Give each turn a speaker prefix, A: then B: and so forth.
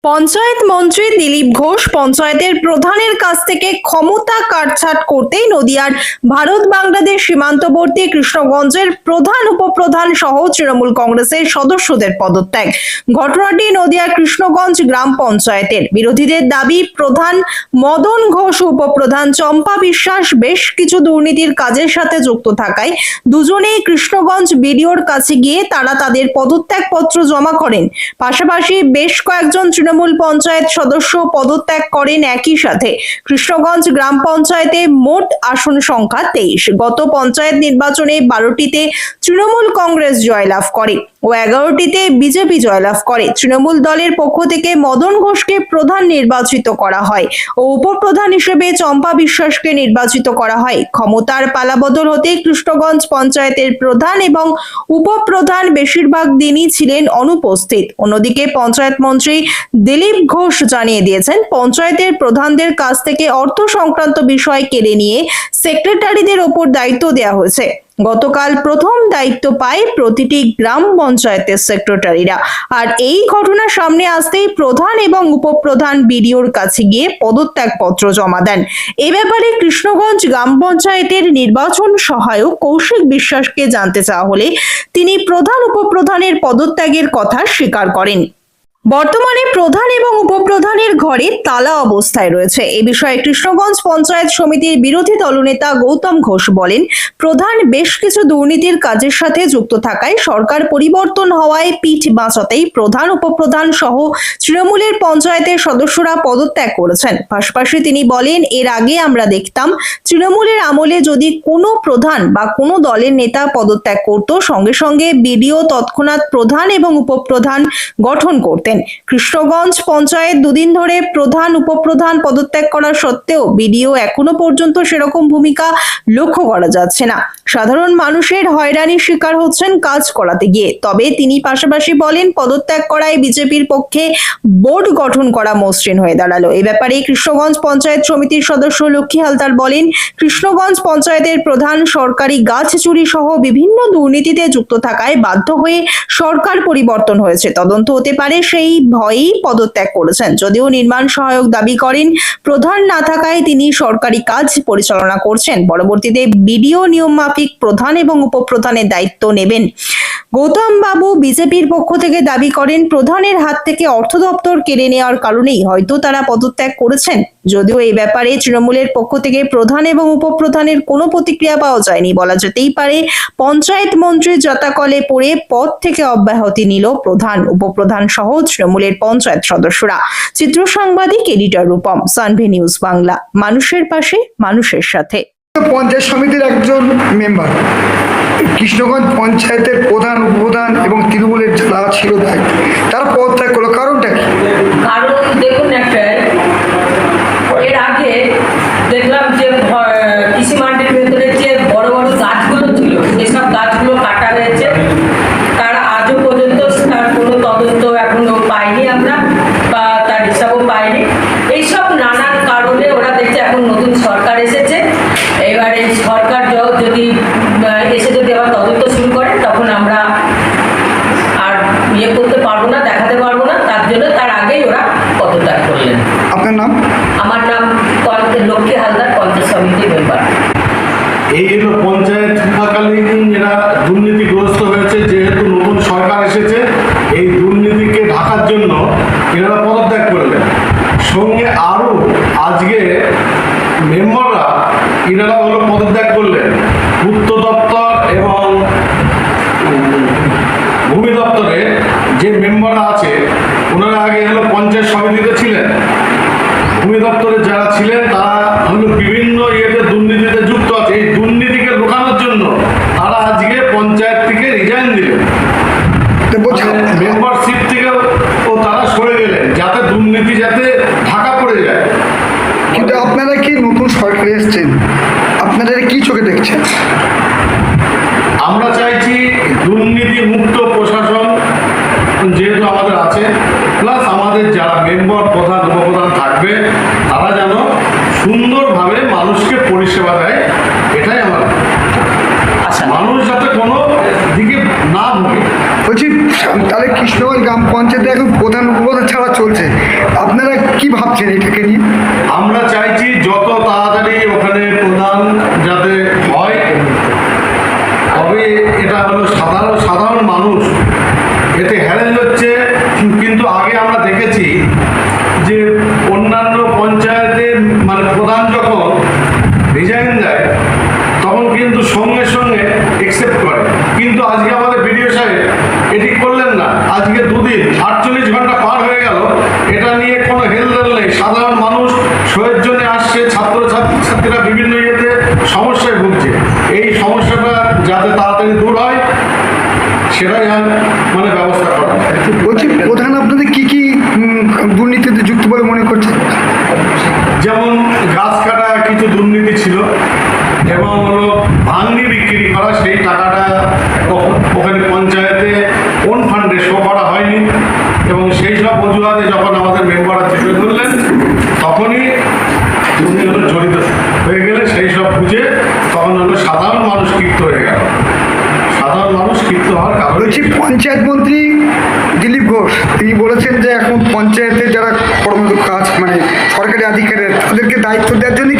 A: পঞ্চায়েত মন্ত্রী দিলীপ ঘোষ পঞ্চায়েতের প্রধানের কাছ থেকে ক্ষমতা কাটছাঁট করতেই নদিয়ার ভারত বাংলাদেশ সীমান্তবর্তী কৃষ্ণগঞ্জের প্রধান উপপ্রধান সহ তৃণমূল কংগ্রেসের সদস্যদের পদত্যাগ। ঘটনাটি নদিয়ার কৃষ্ণগঞ্জ গ্রাম পঞ্চায়েতের। বিরোধীদের দাবি, প্রধান মদন ঘোষ উপপ্রধান চম্পা বিশ্বাস বেশ কিছু দুর্নীতির কাজের সাথে যুক্ত থাকায় দুজনেই কৃষ্ণগঞ্জ বিডিওর কাছে গিয়ে তারা তাদের পদত্যাগপত্র জমা করেন। পাশাপাশি বেশ কয়েকজন তৃণমূল পঞ্চায়েত সদস্য পদত্যাগ করেন। একই সাথে কৃষ্ণগঞ্জ গ্রাম পঞ্চায়েতে মোট আসন সংখ্যা 23। গত পঞ্চায়েত নির্বাচনে 12টিতে তৃণমূল কংগ্রেস জয়লাভ করে ও 11টিতে বিজেপি জয়লাভ করে। তৃণমূল দলের পক্ষ থেকে মদন ঘোষকে প্রধান নির্বাচিত করা হয় ও উপপ্রধান হিসেবে চম্পা বিশ্বাসকে নির্বাচিত করা হয়। ক্ষমতার পালাবদল হতে কৃষ্ণগঞ্জ পঞ্চায়েতের প্রধান এবং উপপ্রধান বেশিরভাগ দিনই ছিলেন অনুপস্থিত। অন্যদিকে পঞ্চায়েত মন্ত্রী দিলীপ ঘোষ জানিয়ে দিয়েছেন, পঞ্চায়েতের প্রধানদের কাছ থেকে অর্থ সংক্রান্ত বিষয় কেড়ে নিয়ে সেক্রেটারিদের ওপর দায়িত্ব দেওয়া হয়েছে। গতকাল প্রথম দায়িত্ব পায় প্রতিটি গ্রাম পঞ্চায়েতের সেক্রেটারিরা। আর এই ঘটনা সামনে আসতেই প্রধান এবং উপপ্রধান বিডিওর কাছে গিয়ে পদত্যাগপত্র জমা দেন। এ ব্যাপারে কৃষ্ণগঞ্জ গ্রাম পঞ্চায়েতের নির্বাচন সহায়ক কৌশিক বিশ্বাসকে জানতে চাওয়া হলে তিনি প্রধান উপপ্রধানের পদত্যাগের কথা স্বীকার করেন। বর্তমানে প্রধান এবং উপপ্রধানের ঘরে তালা অবস্থায় রয়েছে। এ বিষয়ে কৃষ্ণগঞ্জ পঞ্চায়েত সমিতির বিরোধী দলনেতা গৌতম ঘোষ বলেন, প্রধান বেশ কিছু দুর্নীতির কাজের সাথে যুক্ত থাকায় সরকার পরিবর্তন হওয়ায় পিঠ বাঁচাতেই প্রধান উপপ্রধান সহ তৃণমূলের পঞ্চায়েতের সদস্যরা পদত্যাগ করেছেন। পাশাপাশি তিনি বলেন, এর আগে আমরা দেখতাম তৃণমূলের আমলে যদি কোনো প্রধান বা কোনো দলের নেতা পদত্যাগ করত, সঙ্গে সঙ্গে বিডিও তৎক্ষণাৎ প্রধান এবং উপপ্রধান গঠন করতেন। কৃষ্ণগঞ্জ পঞ্চায়েত দুদিন ধরে প্রধান উপপ্রধান পদত্যাগ করা সত্ত্বেও বিডিও এখনো পর্যন্ত সেরকম ভূমিকা লক্ষ্য করা যাচ্ছে না। সাধারণ মানুষের হয়রানির শিকার হচ্ছেন কাজ করাতে গিয়ে। তবে তিনি পাশাপাশি বলেন, পদত্যাগ করায় বিজেপির পক্ষে বোর্ড গঠন করা মসৃণ হয়ে দাঁড়ালো। এই ব্যাপারে কৃষ্ণগঞ্জ পঞ্চায়েত সমিতির সদস্য লক্ষ্মী হালদার বলেন, কৃষ্ণগঞ্জ পঞ্চায়েতের প্রধান সরকারি গাছ চুরি সহ বিভিন্ন দুর্নীতিতে যুক্ত থাকায় বাধ্য হয়ে সরকার পরিবর্তন হয়েছে। তদন্ত হতে পারে, সেই ভয়েই পদত্যাগ করেছেন। যদিও নির্মাণ সহায়ক দাবি করেন, প্রধান না থাকায় তিনি সরকারি কাজ পরিচালনা করছেন। পরবর্তীতে বিডিও নিয়ম মাফিক প্রধান এবং উপপ্রধানের দায়িত্ব নেবেন। গৌতম বাবু বিজেপির পক্ষ থেকে দাবি করেন, প্রধানের হাত থেকে অর্থ দপ্তর কেড়ে নেওয়ার কারণেই হয়তো তারা পদত্যাগ করেছেন। যদিও এই ব্যাপারে তৃণমূলের পক্ষ থেকে প্রধান এবং উপপ্রধানের কোনো প্রতিক্রিয়া পাওয়া যায়নি। বলা যেতেই পারে, পঞ্চায়েত মন্ত্রীর জাতাকলে পড়ে পদ থেকে অব্যাহতি নিল প্রধান উপপ্রধান সহ তৃণমূলের পঞ্চায়েত সদস্যরা। চিত্র সাংবাদিক এডিটর রূপম, সানভি নিউজ বাংলা, মানুষের পাশে মানুষের সাথে।
B: পঞ্চায়েত সমিতির একজন মেম্বার, কৃষ্ণগঞ্জ পঞ্চায়েতের প্রধান উপপ্রধান এবং তৃণমূলের যারা ছিল তারা পদত্যাগ করলো, কারণটা কি?
C: কারণ দেখুন, একটা এর আগে দেখলাম যে কৃষি মান্ডির ভেতরে যে বড় বড় গাছগুলো ছিল, সেসব গাছগুলো কাটা হয়েছে। তারা আজও পর্যন্ত তার কোনো তদন্ত এখনো পাইনি আমরা, বা তার হিসাবও পাইনি। এইসব নানান কারণে ওরা দেখছে এখন নতুন সরকার এসেছে, এবার এই সরকার যদি এসে যদি আবার তদন্ত শুরু করে, তখন আমরা আর ইয়ে করতে পারবো না, দেখাতে পারবো না। তার জন্য তার আগেই ওরা পদত্যাগ করলেন।
B: আপনার নাম?
C: আমার নাম লক্ষ্মী হালদার, পঞ্চায়েত সমিতির মেম্বার।
D: এই হলো পঞ্চায়েত থাকাকালীন এরা দুর্নীতিগ্রস্ত হয়েছে। যেহেতু নতুন সরকার এসেছে, এই দুর্নীতিকে ঢাকার জন্য এনারা পদত্যাগ করলেন। সঙ্গে আরও আজকে মেম্বাররা এনারা হলো পদত্যাগ করলেন। পূর্ত দপ্তর এবং ভূমি দপ্তরে যে মেম্বাররা আছে, ওনারা আগে হলো পঞ্চায়েত সমিতিতে ছিলেন। ভূমি দপ্তরে যারা ছিলেন তারা হলো বিভিন্ন ইয়েতে দুর্নীতিতে যুক্ত আছে। এই দুর্নীতিকে রোখানোর জন্য তারা আজকে পঞ্চায়েত থেকে রিজাইন দিলেন, মেম্বারশিপ থেকে ও তারা সরে গেলেন, যাতে দুর্নীতি যাতে ঢাকা পড়ে যায়।
B: কিন্তু আপনারা কি নতুন সরকারে এসছেন, আপনারা কি চোখে দেখছেন?
D: আমরা চাইছি দুর্নীতি মুক্ত প্রশাসন যেহেতু আমাদের আছে, প্লাস আমাদের যারা মেম্বার প্রধান উপপ্রধান থাকবে তারা যেন সুন্দরভাবে মানুষকে পরিষেবা দেয়, এটাই আমার। মানুষ যাতে কোনো দিকে না না ভোগে।
B: বলছি তাহলে কৃষ্ণগঞ্জ গ্রাম পঞ্চায়েতে এখন প্রধান উপপ্রধান ছাড়া চলছে, আপনারা কি ভাবছেন এটাকে নিয়ে?
D: আমরা চাইছি যত তাড়াতাড়ি ওখানে প্রধান যাতে হয়, তবে এটা হলো সাধারণ মানুষ এতে হ্যারেঞ্জ হচ্ছে। কিন্তু আগে আমরা দেখেছি যে অন্যান্য পঞ্চায়েতের মানে প্রধান যখন রিজাইন দেয় তখন কিন্তু সঙ্গে সঙ্গে একসেপ্ট করে, কিন্তু আজকে আমাদের বিডিও সাহেব এটি করলেন না। আজকে দুদিন 48 ঘন্টা পার হয়ে গেল, এটা নিয়ে কোনো হেলদোল নেই। সাধারণ মানুষ সয়ের জন্য আসছে, ছাত্রছাত্রীরা বিভিন্ন ইয়েতে সমস্যায় ভুগছে। এই সমস্যাটা যাতে তাড়াতাড়ি দূর হয় সেটাই মানে ব্যবস্থা করা হয়।
B: বলছি প্রধান আপনাদের কি কি দুর্নীতিতে যুক্ত বলে মনে করছেন?
D: যেমন গাছ কাটা কিছু দুর্নীতি ছিল এবং হলো ভাঙনি বিক্রি করা, সেই টাকাটা ওখানে পঞ্চায়েতে কোন ফান্ডে শো করা হয়নি এবং সেই সব অজুহাতে যখন আমাদের মেম্বাররা চেপে ধরলেন তখনই উনি হলো জড়িত হয়ে গেলে সেই সব বুঝে তখন হলো সাধারণ মানুষ ক্ষিপ্ত হয়ে গেল। সাধারণ মানুষ ক্ষিপ্ত হওয়ার কারণ
B: বলছি পঞ্চায়েত মন্ত্রী দিলীপ ঘোষ তিনি বলেছেন যে এখন পঞ্চায়েতে যারা কর্মরত কাজ মানে সরকারি আধিকারিক তাদেরকে দায়িত্ব দেওয়ার জন্য